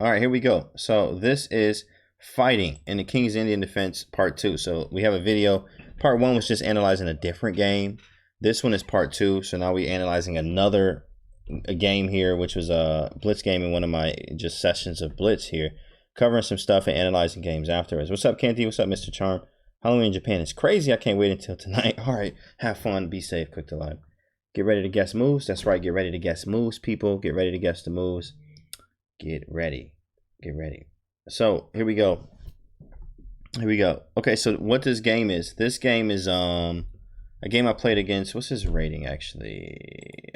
All right, here we go. So this is fighting in the King's Indian Defense part 2. So we have a video. Part 1 was just analyzing a different game. This one is part 2. So now we're analyzing another game here, which was a Blitz game in one of my just sessions of Blitz here, covering some stuff and analyzing games afterwards. What's up, Canty? What's up, Mr. Charm? Halloween in Japan is crazy. I can't wait until tonight. All right, have fun, be safe, quick to live. Get ready to guess moves. That's right, get ready to guess moves, people. Get ready to guess the moves. Get ready. Get ready. So here we go. Here we go. Okay, so what this game is a game I played against. What's his rating actually?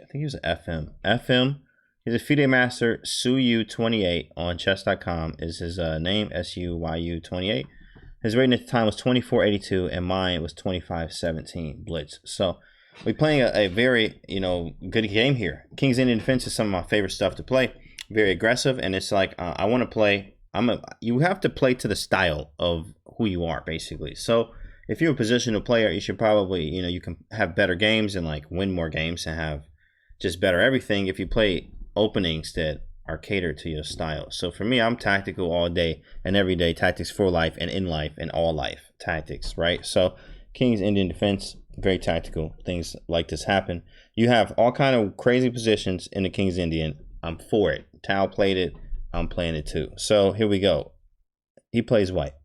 I think he was an FM. FM. He's a FIDE master. Suyu28 on chess.com is his name. SUYU28. His rating at the time was 2482 and mine was 2517 Blitz. So we're playing a very, good game here. King's Indian Defense is some of my favorite stuff to play. Very aggressive, and it's like I want to play. You have to play to the style of who you are, basically. So if you're a positional player, you should probably, you can have better games and like win more games and have just better everything. If you play openings that are catered to your style. So for me, I'm tactical all day and every day. Tactics for life and in life and all life tactics, right? So King's Indian Defense, very tactical. Things like this happen. You have all kind of crazy positions in the King's Indian. I'm for it. Tao played it. I'm playing it too. So here we go. He plays white.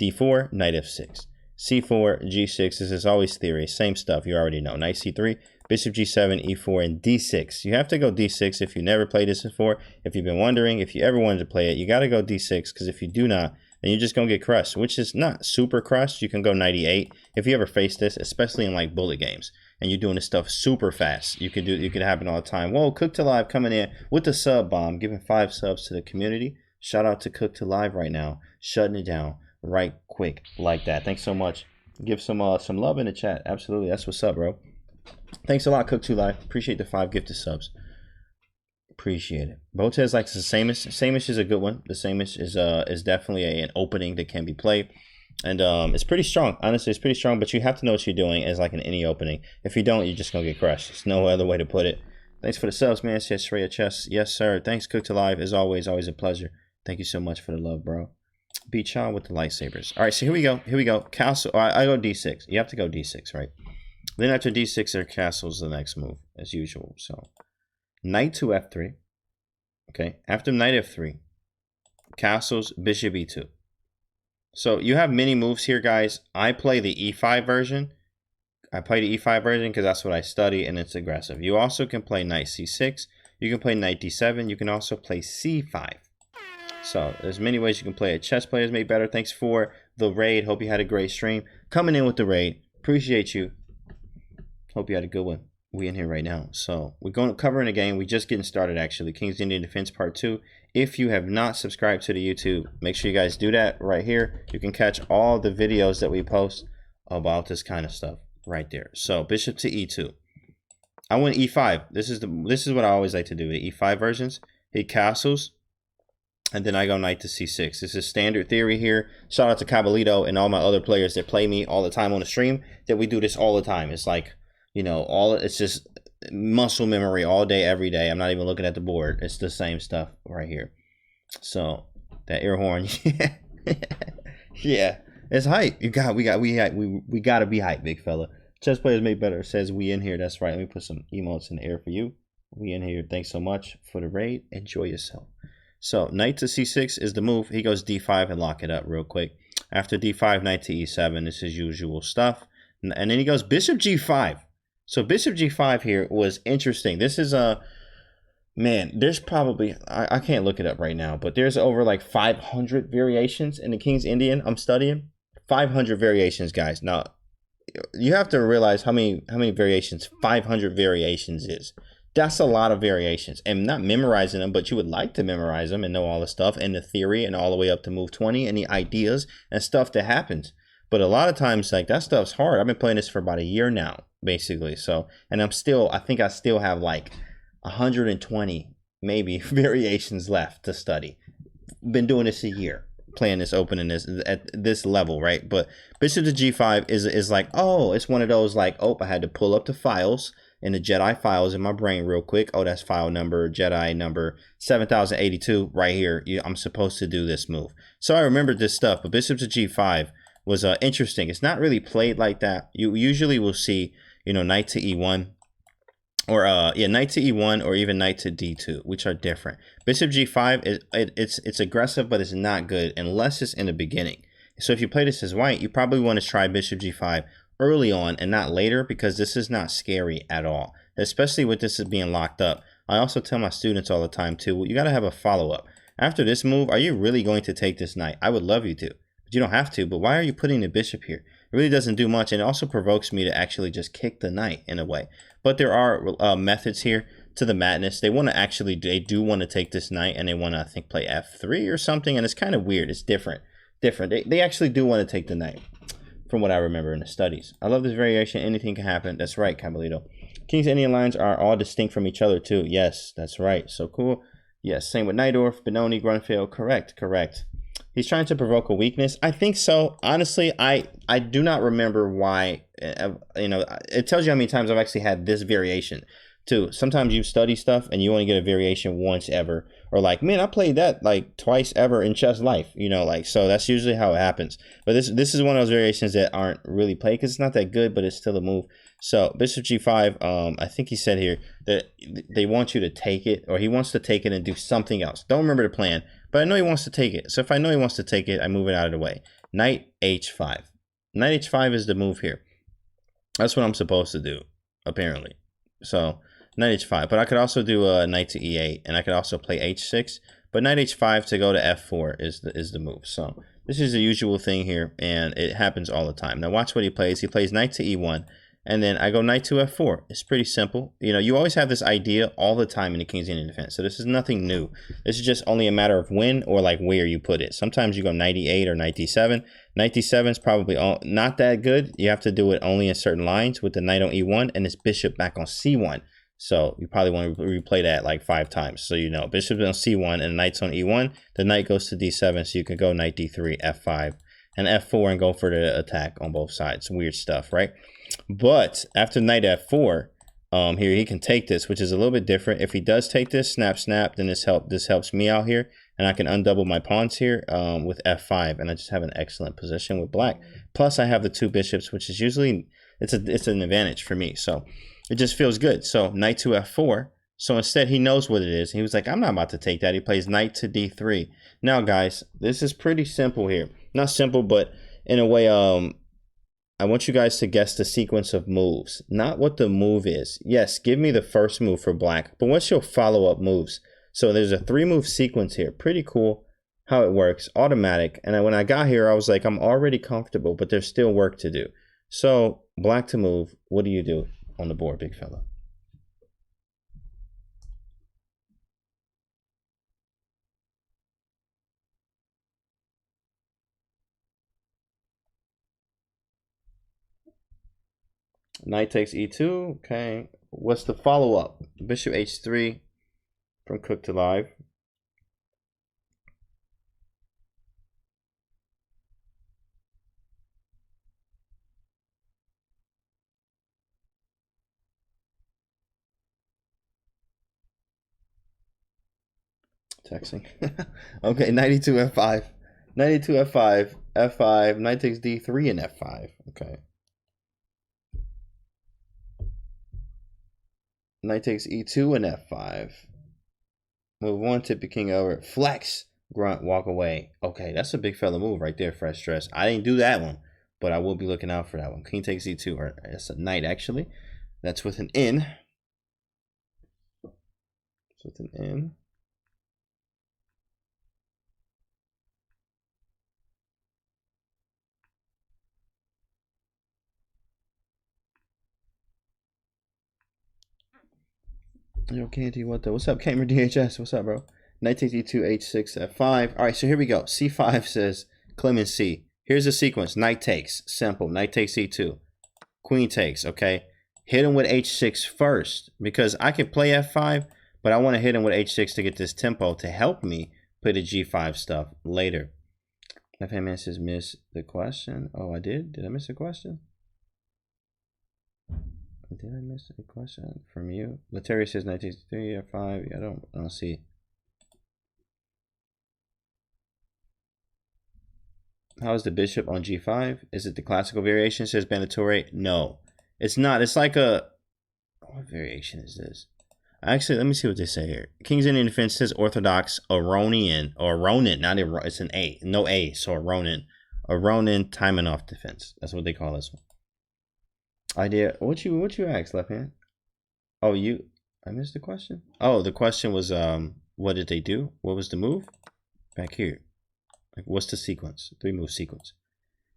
D4, knight f6. C4, g6. This is always theory. Same stuff you already know. Knight c3, bishop g7, e4, and d6. You have to go d6 if you never played this before. If you've been wondering, if you ever wanted to play it, you got to go d6, because if you do not, then you're just going to get crushed, which is not super crushed. You can go knight e8. If you ever face this, especially in like bullet games, and you're doing this stuff super fast, you could happen all the time. Whoa, Cook to Live coming in with the sub bomb, giving 5 subs to the community. Shout out to Cook to Live right now, shutting it down right quick like that. Thanks so much. Give some love in the chat. Absolutely, that's what's up, bro. Thanks a lot, Cook to Live. Appreciate the 5 gifted subs. Appreciate it. Botez likes the Samish. Samish is a good one. The Samish is definitely an opening that can be played. And it's pretty strong. Honestly, it's pretty strong, but you have to know what you're doing as like in any opening. If you don't, you're just going to get crushed. There's no other way to put it. Thanks for the subs, man. Yes, Shreya Chess. Yes, sir. Thanks, Cook to Live. As always, always a pleasure. Thank you so much for the love, bro. Beat Shaw with the lightsabers. All right, so here we go. Here we go. Castle. I go d6. You have to go d6, right? Then after d6, there castle's the next move, as usual. So knight to f3. Okay. After knight f3, castles, bishop e2. So you have many moves here, guys. I play the e5 version. I play the e5 version because that's what I study, and it's aggressive. You also can play knight c6. You can play knight d7. You can also play c5. So there's many ways you can play it. Chess Players Made Better. Thanks for the raid. Hope you had a great stream. Coming in with the raid. Appreciate you. Hope you had a good one. We in here right now. So we're going to cover in a game. We're just getting started, actually. King's Indian Defense Part 2. If you have not subscribed to the YouTube, make sure you guys do that right here. You can catch all the videos that we post about this kind of stuff right there. So bishop to e2. I went e5. This is what I always like to do. The e5 versions. He castles. And then I go knight to c6. This is standard theory here. Shout out to Cabalito and all my other players that play me all the time on the stream. That we do this all the time. It's like, it's just muscle memory all day, every day. I'm not even looking at the board. It's the same stuff right here. So that air horn, yeah, it's hype. We gotta be hype, big fella. Chess Players Made Better says we in here. That's right. Let me put some emotes in the air for you. We in here. Thanks so much for the raid. Enjoy yourself. So knight to c6 is the move. He goes d5 and lock it up real quick. After d5, knight to e7. This is usual stuff. And then he goes bishop g5. So bishop g5 here was interesting. This is man, there's probably, I can't look it up right now, but there's over like 500 variations in the King's Indian I'm studying. 500 variations, guys. Now, you have to realize how many variations 500 variations is. That's a lot of variations. And not memorizing them, but you would like to memorize them and know all the stuff and the theory and all the way up to move 20 and the ideas and stuff that happens. But a lot of times, like, that stuff's hard. I've been playing this for about a year now, basically. So, and I think I still have like 120 maybe variations left to study. Been doing this a year, playing this opening this at this level, right? But bishop to g5 is like, oh, it's one of those like, oh, I had to pull up the files in the Jedi files in my brain real quick. Oh, that's file number, Jedi number 7082 right here. I'm supposed to do this move. So I remembered this stuff, but bishop to g5 was interesting. It's not really played like that. You usually will see, you know, knight to e1, or knight to e1, or even knight to d2, which are different. Bishop g5 is it's aggressive, but it's not good unless it's in the beginning. So if you play this as white, you probably want to try bishop g5 early on and not later, because this is not scary at all, especially with this is being locked up. I also tell my students all the time too, you got to have a follow-up. After this move, are you really going to take this knight? I would love you to, but you don't have to. But why are you putting the bishop here? It really doesn't do much, and it also provokes me to actually just kick the knight in a way. But there are methods here to the madness. They want to actually, they do want to take this knight, and they want to, I think, play f3 or something, and it's kind of weird. It's different. They actually do want to take the knight, from what I remember in the studies. I love this variation. Anything can happen. That's right, Caballito. King's Indian lines are all distinct from each other too. Yes, that's right. So cool. Yes, same with Najdorf, Benoni, Grunfeld. Correct. He's trying to provoke a weakness. I think so. Honestly, I do not remember why. You know, it tells you how many times I've actually had this variation too. Sometimes you study stuff and you only get a variation once ever, or like, man, I played that like twice ever in chess life, you know, like, so that's usually how it happens. But this is one of those variations that aren't really played because it's not that good, but it's still a move. So bishop g5, I think he said here that they want you to take it, or he wants to take it and do something else. Don't remember the plan, but I know he wants to take it. So if I know he wants to take it, I move it out of the way. Knight h5. Knight h5 is the move here. That's what I'm supposed to do, apparently. So knight h5, but I could also do a knight to e8, and I could also play h6. But knight h5 to go to f4 is the move. So this is the usual thing here, and it happens all the time. Now watch what he plays. He plays knight to e1, and then I go knight to f4. It's pretty simple. You know, you always have this idea all the time in the King's Indian defense. So this is nothing new. This is just only a matter of when or like where you put it. Sometimes you go knight e8 or knight d7. Knight d7 is probably not that good. You have to do it only in certain lines with the knight on e1 and this bishop back on c1. So you probably want to replay that like 5 times. So you know, bishop's on c1 and knight's on e1. The knight goes to d7, so you can go knight d3, f5, and f4 and go for the attack on both sides. Weird stuff, right? But after knight f4, here he can take this, which is a little bit different. If he does take this, snap, then this helps me out here, and I can undouble my pawns here with f5, and I just have an excellent position with black. Plus, I have the 2 bishops, which is usually it's an advantage for me. So it just feels good. So knight to f4. So instead, he knows what it is. He was like, I'm not about to take that. He plays knight to d3. Now, guys, this is pretty simple here. Not simple, but in a way, I want you guys to guess the sequence of moves, not what the move is. Yes, give me the first move for black, but what's your follow-up moves? So there's a 3-move sequence here. Pretty cool how it works, automatic. And when I got here, I was like, I'm already comfortable, but there's still work to do. So black to move, what do you do on the board, big fella? Knight takes e2. Okay. What's the follow-up? Bishop h3 from cook to live. Texting. Okay, 92 f5. 92 f5. f5. Knight takes d3 and f5. Okay. Knight takes e2 and f5. Move 1, tip the king over. Flex. Grunt, walk away. Okay, that's a big fella move right there, fresh stress. I didn't do that one, but I will be looking out for that one. King takes e2. Or it's a knight, actually. That's with an N. It's with an N. Yo, Canty, what the? What's up, Gamer DHS? What's up, bro? Knight takes e2, h6, f5. All right, so here we go. c5 says clemency. Here's the sequence. Knight takes. Simple. Knight takes e2. Queen takes, okay? Hit him with h6 first, because I can play f5, but I want to hit him with h6 to get this tempo to help me play the g5 stuff later. FMS says miss the question. Oh, I did? Did I miss a question? Did I miss a question from you? Letteria says 1963 F5. I don't see. How is the bishop on G5? Is it the classical variation? Says Banatore. No, it's not. It's like a, what variation is this? Actually, let me see what they say here. King's Indian defense says orthodox Aronian, or Ronin, not a, it's an A, no A, so Ronin Taimanov defense. That's what they call this one. Idea. What you asked, left hand? Oh, I missed the question. Oh, the question was what did they do? What was the move? Back here. Like, what's the sequence? 3-move sequence.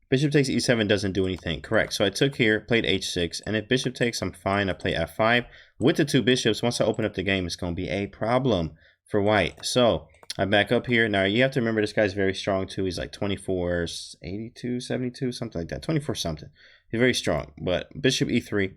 Bishop takes e7 doesn't do anything. Correct. So I took here, played h6, and if bishop takes, I'm fine. I play f5. With the 2 bishops, once I open up the game, it's going to be a problem for white. So I back up here. Now, you have to remember this guy's very strong, too. He's like 24, 82, 72, something like that. 24 something. He's very strong. But bishop e3,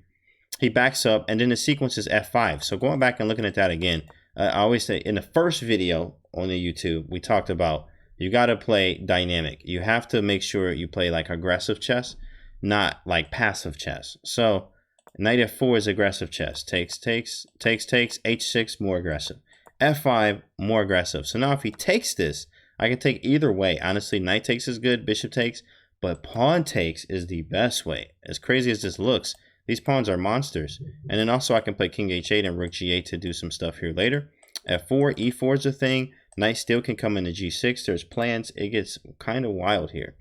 he backs up, and then the sequence is f5. So going back and looking at that again, I always say in the first video on the YouTube, we talked about you got to play dynamic. You have to make sure you play like aggressive chess, not like passive chess. So knight f4 is aggressive chess. Takes, h6 more aggressive. f5 more aggressive. So now if he takes this, I can take either way. Honestly, knight takes is good, bishop takes, but pawn takes is the best way. As crazy as this looks, these pawns are monsters. And then also I can play king h8 and rook g8 to do some stuff here later. f4, e4 is a thing. Knight still can come into g6. There's plans. It gets kind of wild here,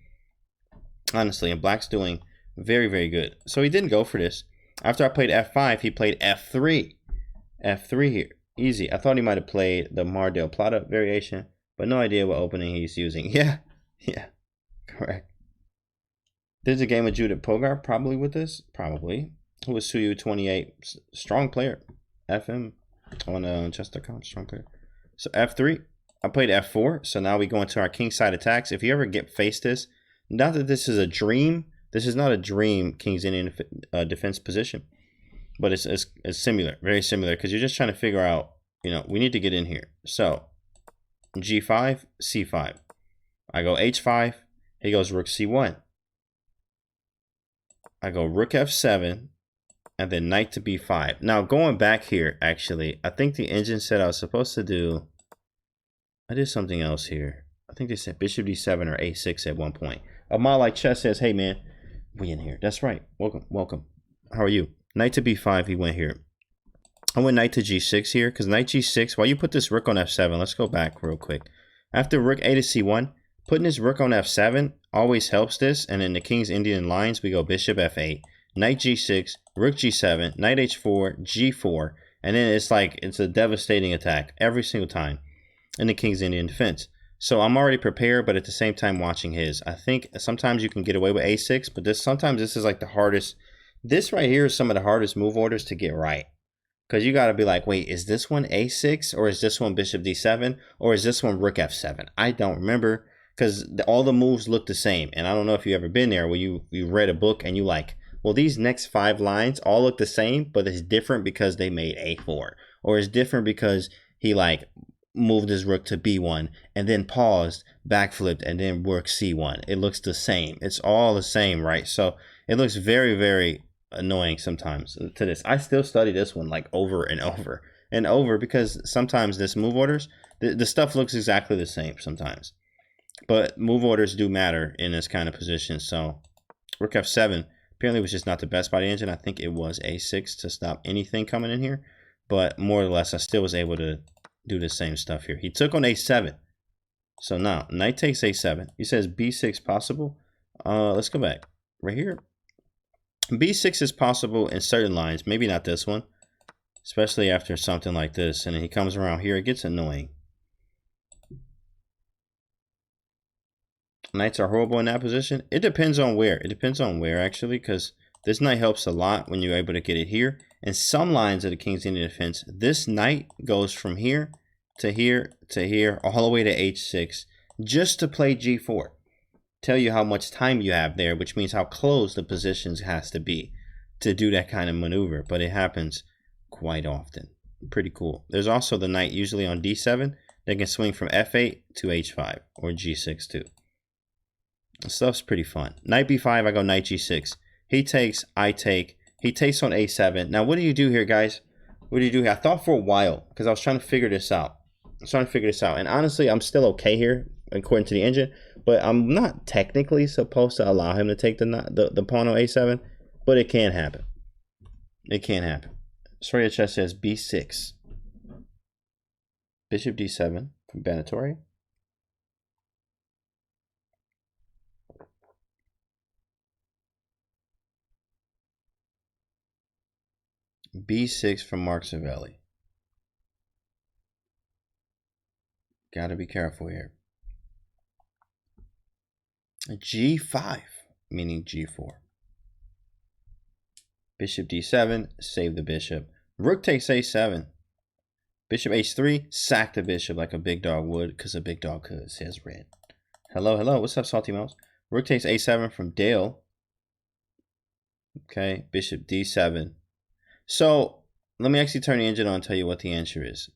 honestly. And black's doing very, very good. So he didn't go for this. After I played f5, he played f3. f3 here. Easy. I thought he might have played the Mar del Plata variation, but no idea what opening he's using. Yeah. Correct. There's a game of Judith Pogar probably with this. Probably. Who was Suyu 28. Strong player. FM on chess.com. Strong player. So f3. I played f4, so now we go into our kingside attacks. If you ever face this, not that this is a dream, this is not a dream King's Indian defense position, but it's similar, very similar, because you're just trying to figure out, we need to get in here. So g5, c5. I go h5, he goes rook c1. I go rook f7, and then knight to b5. Now going back here, actually, I think the engine said I was supposed to do, I did something else here. I think they said bishop d7 or a6 at one point. Amal like chess says, hey man, we in here. That's right. Welcome. How are you? Knight to b5, he went here. I went knight to g6 here, because knight g6, while you put this rook on f7, let's go back real quick. After rook a to c1, putting this rook on f7 always helps this, and in the King's Indian lines, we go bishop f8, knight g6, rook g7, knight h4, g4, and then it's a devastating attack every single time in the King's Indian defense. So I'm already prepared, but at the same time watching his. I think sometimes you can get away with a6, but sometimes this is like the hardest. This right here is some of the hardest move orders to get right. Because you got to be like, wait, is this one a6? Or is this one bishop d7? Or is this one rook f7? I don't remember, because all the moves look the same. And I don't know if you've ever been there where you read a book and you like, well, these next 5 lines all look the same, but it's different because they made a4. Or it's different because he like moved his rook to b1 and then paused, backflipped, and then rook c1. It looks the same. It's all the same, right? So it looks very, very annoying sometimes to this. I still study this one like over and over and over, because sometimes this move orders, the stuff looks exactly the same sometimes. But move orders do matter in this kind of position. So rook f7 apparently was just not the best by the engine. I think it was a6 to stop anything coming in here. But more or less, I still was able to do the same stuff here. He took on a7. So now knight takes a7. He says b6 possible. Let's go back right here. b6 is possible in certain lines, maybe not this one, especially after something like this. And then he comes around here, it gets annoying. Knights are horrible in that position. It depends on where. It depends on where, actually, because this knight helps a lot when you're able to get it here. And some lines of the King's Indian defense, this knight goes from here to here to here, all the way to h6, just to play g4. Tell you how much time you have there, which means how close the positions has to be to do that kind of maneuver. But it happens quite often. Pretty cool. There's also the knight usually on d7 that can swing from f8 to h5 or g6 too. This stuff's pretty fun. Knight b5, I go knight g6. He takes, I take. He takes on a7. Now, what do you do here, guys? What do you do here? I thought for a while, because I was trying to figure this out. And honestly, I'm still okay here, according to the engine. But I'm not technically supposed to allow him to take the pawn on a7. But it can happen. It can happen. Sorry, Chess says b6. Bishop d7 from Banatori. b6 from Mark Savelli. Gotta be careful here. g5, meaning g4. Bishop d7, save the bishop. Rook takes a7. Bishop h3, sack the bishop like a big dog would, because a big dog could, says Red. Hello, hello. What's up, Salty Mouse? Rook takes a7 from Dale. Okay, bishop d7. So let me actually turn the engine on and tell you what the answer is.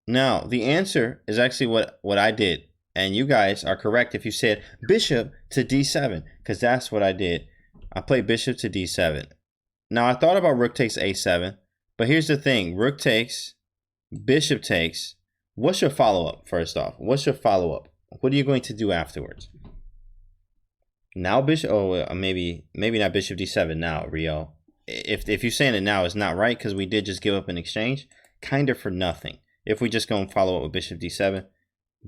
Now, the answer is actually what I did. And you guys are correct if you said bishop to d7, because that's what I did. I played bishop to d7. Now, I thought about rook takes a7, but here's the thing. Rook takes, bishop takes. What's your follow-up, first off? What's your follow-up? What are you going to do afterwards? Now bishop, oh, maybe not bishop d7 now, Rio. If you're saying it now, it's not right, because we did just give up an exchange, kind of for nothing. If we just go and follow up with bishop d7.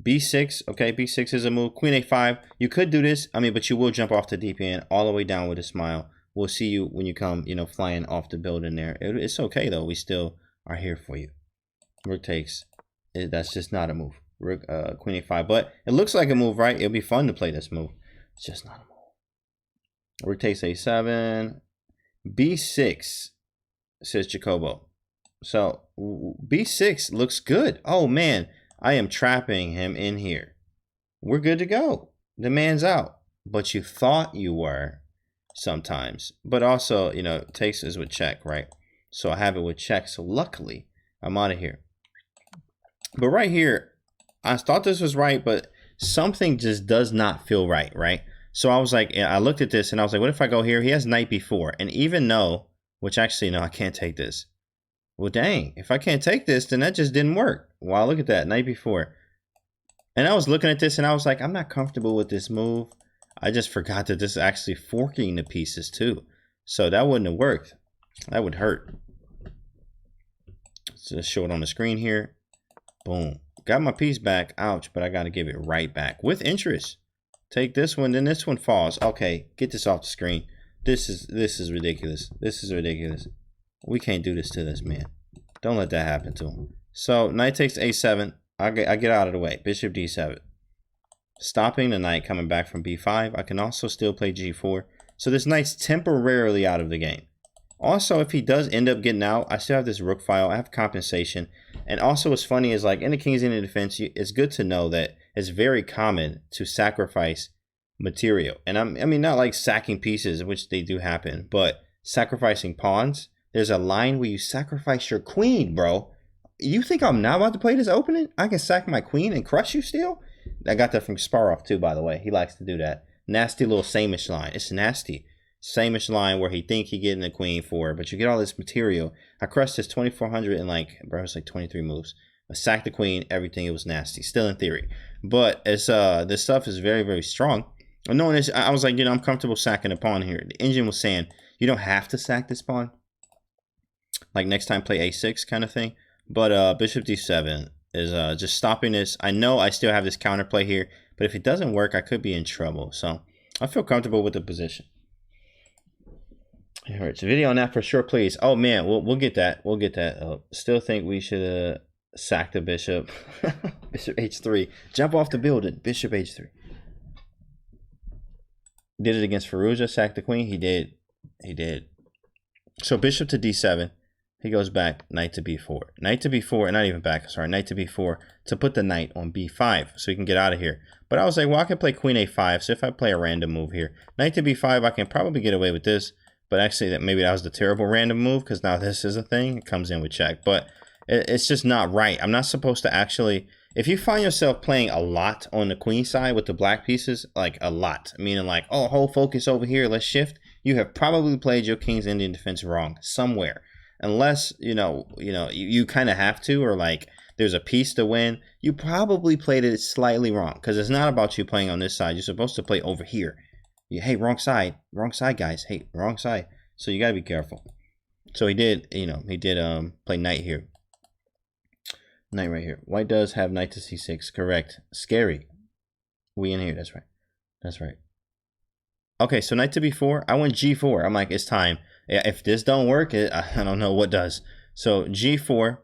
b6, okay, b6 is a move. Queen a5, you could do this, but you will jump off the deep end all the way down with a smile. We'll see you when you come, flying off the building there. It's okay, though. We still are here for you. Rook takes, that's just not a move. Rook, queen a5, but it looks like a move, right? It'll be fun to play this move. It's just not a move. Rook takes a7. b6, says Jacobo. So b6 looks good. Oh, man. I am trapping him in here. We're good to go. The man's out. But you thought you were sometimes. But also, takes is with check, right? So I have it with check. So luckily, I'm out of here. But right here, I thought this was right, but something just does not feel right, right? So I was like, I looked at this and I was like, what if I go here? He has knight b4. And even though, which actually, no, I can't take this. Well, dang, if I can't take this, then that just didn't work. Wow, look at that, knight b4. And I was looking at this and I was like, I'm not comfortable with this move. I just forgot that this is actually forking the pieces too. So that wouldn't have worked. That would hurt. Let's just show it on the screen here. Boom. Got my piece back. Ouch, but I got to give it right back with interest. Take this one, then this one falls. Okay, get this off the screen. This is ridiculous. This is ridiculous. We can't do this to this man. Don't let that happen to him. So knight takes a7. I get out of the way. Bishop d7. Stopping the knight coming back from b5. I can also still play g4. So this knight's temporarily out of the game. Also, if he does end up getting out, I still have this rook file. I have compensation. And also what's funny is, like, in the King's Indian defense, it's good to know that it's very common to sacrifice material. And I mean, not like sacking pieces, which they do happen, but sacrificing pawns. There's a line where you sacrifice your queen, bro. You think I'm not about to play this opening? I can sack my queen and crush you still? I got that from Sparoff too, by the way. He likes to do that. Nasty little Samish line. It's nasty. Samish line where he think he getting the queen for, but you get all this material. I crushed this 2400 in like, bro, it's like 23 moves. I sacked the queen, everything. It was nasty. Still in theory. But it's this stuff is very, very strong. And knowing this, I was like, I'm comfortable sacking a pawn here. The engine was saying, you don't have to sack this pawn. Like next time play a6 kind of thing. But bishop d7 is just stopping this. I know I still have this counterplay here, but if it doesn't work, I could be in trouble. So I feel comfortable with the position. All right, so video on that for sure, please. Oh man, we'll get that. We'll get that. Still think we should sack the bishop. Bishop h3. Jump off the building. Bishop h3. Did it against Fallujah. Sack the queen. He did. He did. So bishop to d7. He goes back, knight to b4. Knight to b4, not even back, sorry, knight to b4 to put the knight on b5 so he can get out of here. But I was like, well, I can play queen a5, so if I play a random move here, knight to b5, I can probably get away with this. But actually, maybe that was the terrible random move because now this is a thing. It comes in with check. But it's just not right. I'm not supposed to actually... If you find yourself playing a lot on the queen side with the black pieces, like a lot, meaning like, oh, whole focus over here, let's shift. you have probably played your King's Indian defense wrong somewhere. Unless, you kind of have to, or like there's a piece to win, you probably played it slightly wrong, because it's not about you playing on this side. You're supposed to play over here. Hey, wrong side, guys. Hey, wrong side. So you got to be careful. So he did play knight here. Knight right here. White does have knight to c6. Correct. Scary. We in here. That's right. That's right. Okay, so knight to b4. I went g4. I'm like, it's time. If this don't work, I don't know what does. So g4.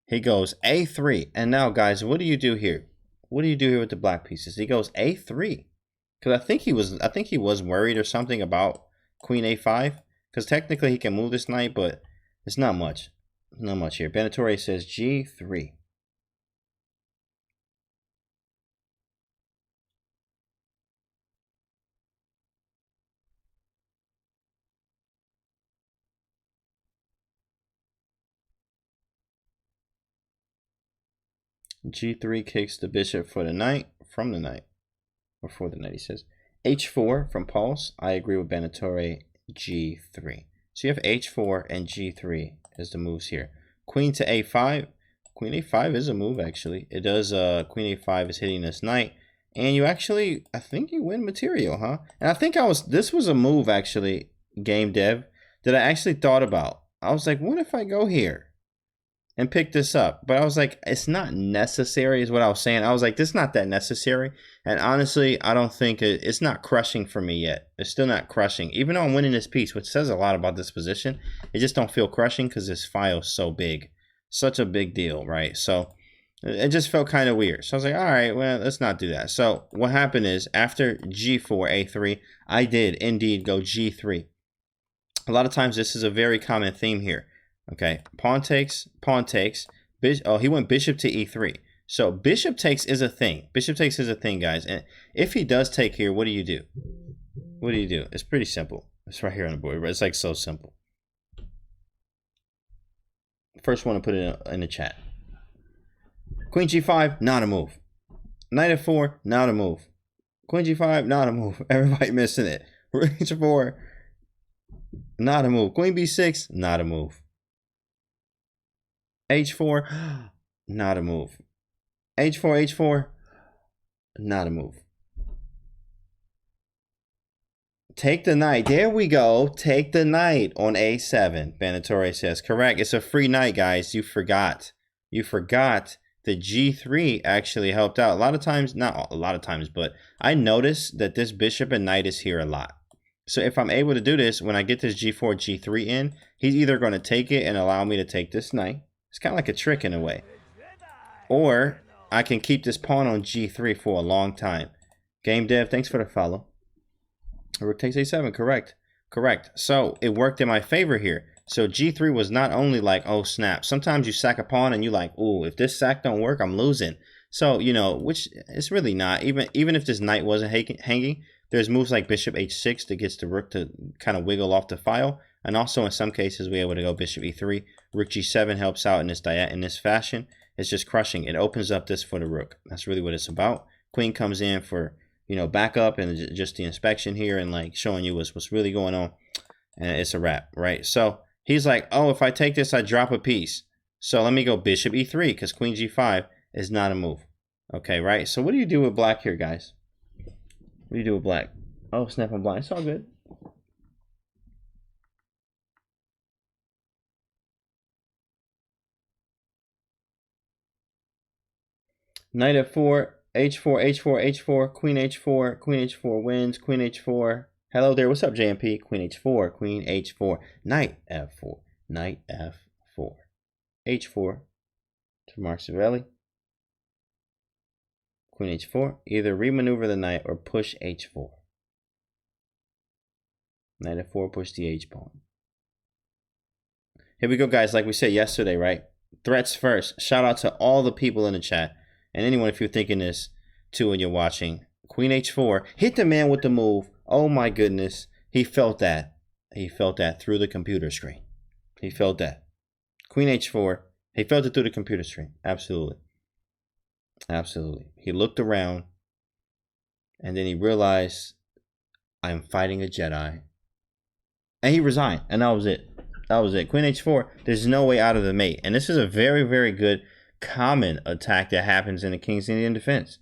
He goes a3. And now, guys, what do you do here? What do you do here with the black pieces? He goes a3. Because I think he was worried or something about queen a5. Because technically he can move this knight, but it's not much. Not much here. Benetore says g3. G3 kicks the bishop for the knight, from the knight, or for the knight, he says. H4 from Pulse. I agree with Benetore, G3. So you have H4 and G3 as the moves here. Queen to A5. Queen A5 is a move, actually. It does, Queen A5 is hitting this knight. And you actually, I think you win material, huh? And I think this was a move, actually, game dev, that I actually thought about. I was like, what if I go here and pick this up? But I was like, it's not necessary is what I was saying. I was like, this is not that necessary. And honestly, I don't think it's not crushing for me yet. It's still not crushing. Even though I'm winning this piece, which says a lot about this position, it just don't feel crushing because this file is so big. Such a big deal, right? So it just felt kind of weird. So I was like, all right, well, let's not do that. So what happened is after G4, A3, I did indeed go G3. A lot of times this is a very common theme here. Okay, pawn takes, pawn takes. He went bishop to e3. So bishop takes is a thing. Bishop takes is a thing, guys. And if he does take here, what do you do? What do you do? It's pretty simple. It's right here on the board, but it's like so simple. First one to put it in the chat. Queen g5, not a move. Knight f4, not a move. Queen g5, not a move. Everybody missing it. H4, not a move. Queen b6, not a move. H4, not a move. H4, H4, not a move. Take the knight. There we go. Take the knight on A7. Benetore says, correct. It's a free knight, guys. You forgot. You forgot the G3 actually helped out. A lot of times, not a lot of times, but I noticed that this bishop and knight is here a lot. So if I'm able to do this, when I get this G4, G3 in, he's either going to take it and allow me to take this knight. It's kind of like a trick in a way. Or I can keep this pawn on G3 for a long time. Game dev, thanks for the follow. Rook takes A7, correct. Correct. So it worked in my favor here. So G3 was not only like, oh snap. Sometimes you sack a pawn and you like, ooh, if this sack don't work, I'm losing. So, which it's really not. Even if this knight wasn't hanging, there's moves like bishop H6 that gets the rook to kind of wiggle off the file. And also in some cases, we're able to go bishop E3. Rook G7 helps out in this fashion. It's just crushing. It opens up this for the rook. That's really what it's about. Queen comes in for, backup and just the inspection here and like showing you what's really going on. And it's a wrap, right? So he's like, oh, if I take this, I drop a piece. So let me go bishop E3 because Queen G5 is not a move. Okay, right? So what do you do with black here, guys? What do you do with black? Oh, snap, I'm blind. It's all good. Knight f4, h4, h4, h4, queen h4, queen h4 wins, queen h4. Hello there, what's up, JMP? Queen h4, queen h4, knight f4, knight f4, h4 to Mark Savelli. Queen h4, either remaneuver the knight or push h4. Knight f4, push the h-pawn. Here we go, guys, like we said yesterday, right? Threats first. Shout out to all the people in the chat. And anyone, if you're thinking this too when you're watching. Queen h4. Hit the man with the move. Oh my goodness. He felt that. He felt that through the computer screen. He felt that. Queen h4. He felt it through the computer screen. Absolutely. Absolutely. He looked around. And then he realized, I'm fighting a Jedi. And he resigned, and that was it. That was it. Queen h4, there's no way out of the mate. And this is a very, very good common attack that happens in the King's Indian defense.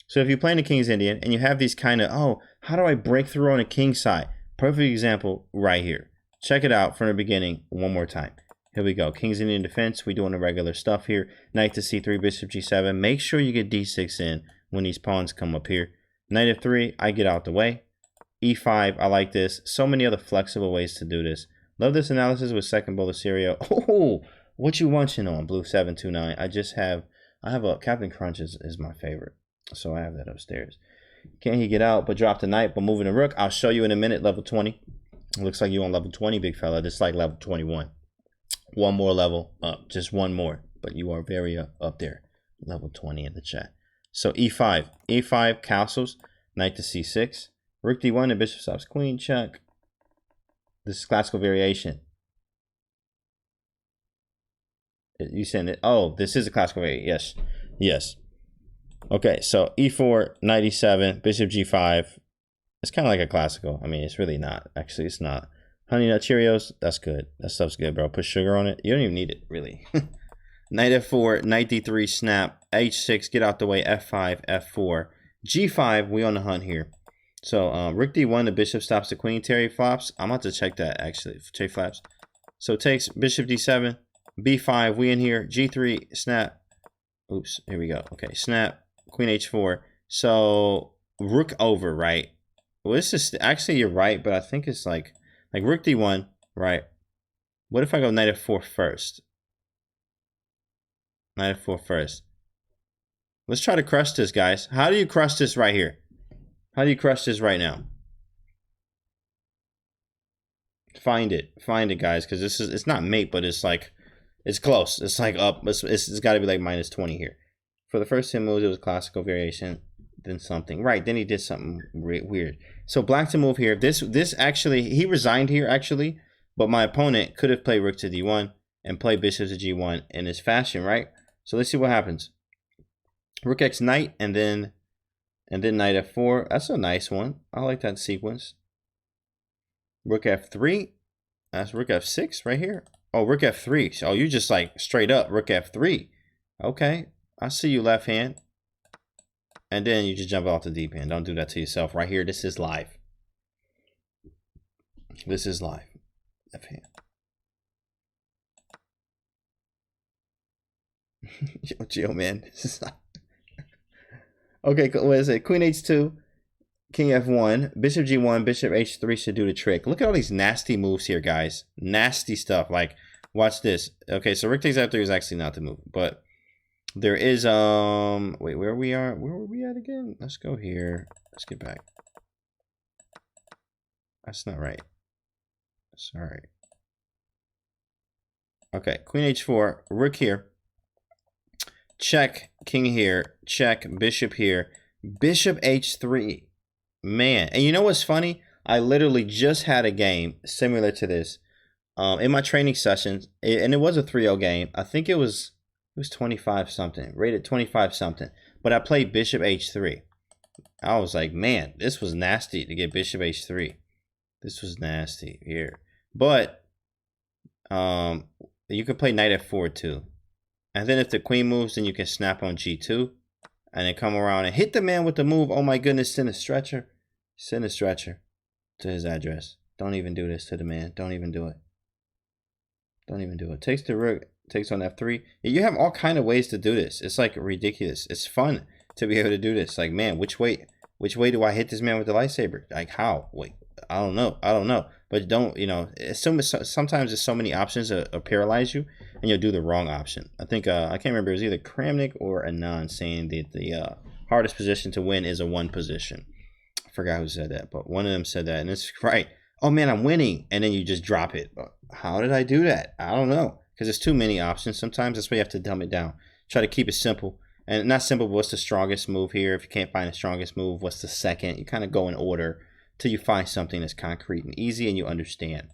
So if you're playing the King's Indian and you have these kind of, oh, how do I break through on the King's side? Perfect example right here. Check it out from the beginning one more time. Here we go. King's Indian defense. We're doing the regular stuff here. Knight to c3, bishop g7. Make sure you get d6 in when these pawns come up here. Knight f3, I get out the way. e5, I like this. So many other flexible ways to do this. Love this analysis with second bowl of cereal. Oh, what you munching on, Blue 729? I have a Captain Crunch is my favorite. So I have that upstairs. Can't he get out but drop the knight but moving the rook? I'll show you in a minute. Level 20. It looks like you on level 20, big fella. This is like level 21. One more level up. Just one more. But you are very up there. Level 20 in the chat. So e5. e5 castles. Knight to c6. Rook d1 and bishop stops queen. Check. This is classical variation. You send it. Oh, this is a classical variation. Yes. Yes. Okay, so e4, knight e7, bishop g5. It's kind of like a classical. I mean, it's really not. Actually, it's not. Honey Nut Cheerios, that's good. That stuff's good, bro. Put sugar on it. You don't even need it, really. Knight f4, knight d3, snap, h6, get out the way, f5, f4. g5, we on the hunt here. So, rook d1, the bishop stops the queen. Terry flops. I'm about to check that, actually. Terry flaps. So, takes bishop d7, b5, we in here. g3, snap. Oops, here we go. Okay, snap. Queen h4. So rook over, right? Well, this is actually, you're right, but I think it's like rook d1, right? What if I go knight f4 first? Knight f4 first. Let's try to crush this, guys. How do you crush this right here? How do you crush this right now? Find it, guys, because it's not mate, but it's like it's close. It's like up. It's got to be like minus 20 here. For the first 10 moves, it was classical variation, then something. Right, then he did something weird. So black to move here. This actually, he resigned here, actually. But my opponent could have played rook to d1 and played bishop to g1 in this fashion, right? So let's see what happens. Rook x knight, and then knight f4. That's a nice one. I like that sequence. Rook f3. That's rook f6 right here. Oh, rook f3. Oh, you just like straight up rook f3. Okay. I see you left hand. And then you just jump off the deep end. Don't do that to yourself right here. This is live. This is live. Left hand. Yo, chill, man. This is not... Okay, what is it? Queen h2, king f1, bishop g1, bishop h3 should do the trick. Look at all these nasty moves here, guys. Nasty stuff. Like, watch this. Okay, so rook takes f3 is actually not the move, but there is wait, where we were we at again? Let's go here. Let's get back. That's not right. Sorry. Okay, queen h4, rook here. Check, king here. Check, bishop here. Bishop h3. Man, and you know what's funny? I literally just had a game similar to this in my training sessions, and it was a 3-0 game. I think it was 25 something, rated 25 something. But I played bishop h3. I was like, man, this was nasty to get bishop h3. This was nasty here. But you can play knight f4 too. And then if the queen moves, then you can snap on g2. And then come around and hit the man with the move. Oh my goodness, send a stretcher. Send a stretcher to his address. Don't even do this to the man. Don't even do it. Don't even do it. Takes the rook, takes on f3. You have all kind of ways to do this. It's like ridiculous. It's fun to be able to do this. Like, man, which way do I hit this man with the lightsaber? Like, how? Wait, I don't know. But don't, you know, sometimes there's so many options that paralyze you, and you'll do the wrong option. I think, I can't remember, it was either Kramnik or Anand saying that the hardest position to win is a 1 position. I forgot who said that, but one of them said that, and it's right. Oh man, I'm winning, and then you just drop it. How did I do that? I don't know, because there's too many options. Sometimes that's why you have to dumb it down. Try to keep it simple, and not simple, but what's the strongest move here? If you can't find the strongest move, what's the second? You kind of go in order till you find something that's concrete and easy and you understand.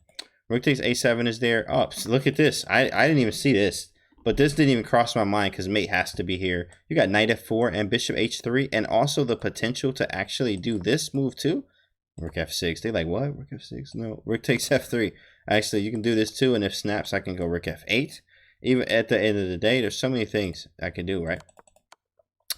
Rook takes a7 is there. Oh, look at this. I didn't even see this, but this didn't even cross my mind because mate has to be here. You got knight f4 and bishop h3, and also the potential to actually do this move too. Rook f6. They like, what? Rook f6? No. Rook takes f3. Actually, you can do this too, and if snaps, I can go rook f8. Even at the end of the day, there's so many things I can do, right?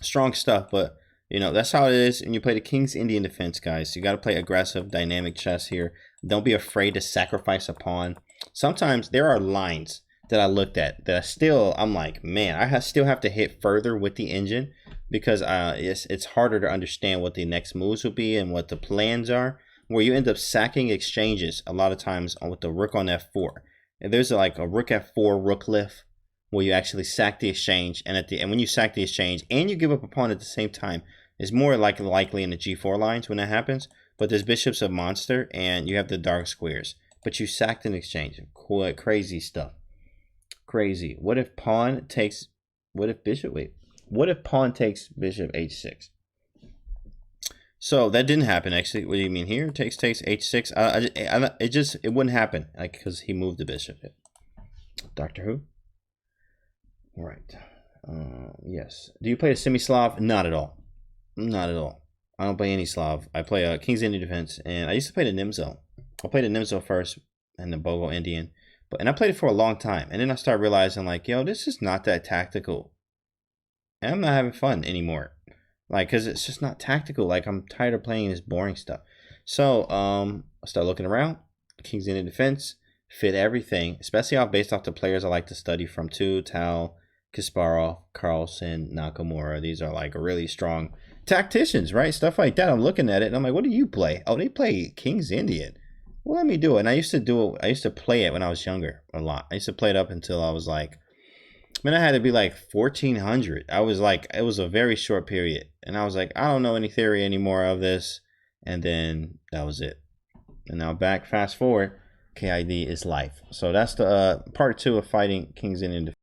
Strong stuff, but you know, that's how it is. And you play the King's Indian defense, guys. You got to play aggressive, dynamic chess here. Don't be afraid to sacrifice a pawn. Sometimes there are lines that I looked at that I'm like, man, I still have to hit further with the engine because it's harder to understand what the next moves will be and what the plans are, where you end up sacking exchanges a lot of times with the rook on f4. And there's like a rook f4 rook lift where you actually sack the exchange, and when you sack the exchange and you give up a pawn at the same time, it's more likely in the g4 lines when that happens. But this bishop's a monster and you have the dark squares, but you sacked an exchange. Crazy stuff. Crazy. What if pawn takes, what if pawn takes bishop h6? So that didn't happen actually. What do you mean here? Takes h6. It wouldn't happen, like, because he moved the bishop. Doctor Who? Right. Yes. Do you play a semi-Slav? Not at all. Not at all. I don't play any Slav. I play a King's Indian defense, and I used to play the Nimzo. I played the Nimzo first and the Bogo Indian, and I played it for a long time. And then I started realizing, like, yo, this is not that tactical, and I'm not having fun anymore. Like, cause it's just not tactical. Like, I'm tired of playing this boring stuff. So I started looking around. King's Indian defense fit everything, especially based off the players I like to study from too. Tal, Kasparov, Carlsen, Nakamura. These are like really strong tacticians, right? Stuff like that. I'm looking at it and I'm like, what do you play? Oh, they play King's Indian. Well, let me do it. And I used to play it when I was younger a lot. I used to play it up until I was like, man, I had to be like 1400. I was like, it was a very short period. And I was like, I don't know any theory anymore of this. And then that was it. And now back, fast forward, KID is life. So that's the part 2 of fighting King's Indian defense.